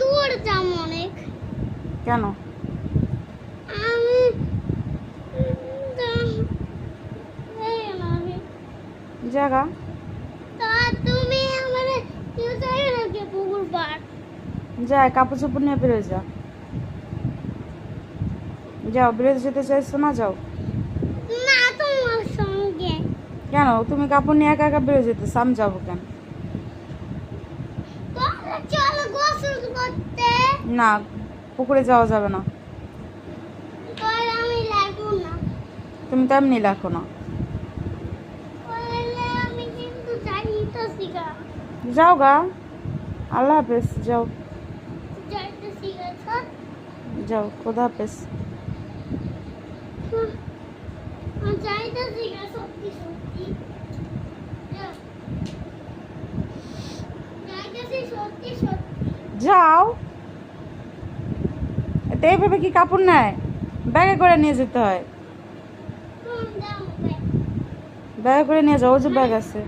দূরে যাম অনেক। কেন? আমি আমি জায়গা তা তুমি আমার কেউ চাই না কে পুকুর পাড়। যায়, কাপড় চোপড় নিয়ে বেরোয় যা। যাও, বেরোতে যেতে চাইছো না? যাও। না তোমার সঙ্গে কেন? তুমি কাপড় নিয়ে একা একা বেরোয় যেতেছো, আমি যাবো কেন? চলো গোসল করতে। না, পুকুরে যাওয়া যাবে না। আমি লাগবো না। তুমি তো এমনি লেখো না। আমি কিন্তু যাইতেছি গা। যাও গা। আল্লাহ হাফেজ। যাও যাইতেছি গা। যাও, খোদা হাফেজ। যাইতেছি গা, সত্যি সত্যি যাইতেছি, সত্যি সত্যি। যাও। তো এইভাবে কি কাপড় নেয়? ব্যাগে করে নিয়ে যেতে হয়। যাও ব্যাগে করে নিয়ে যাও, ওই যে ব্যাগ আছে।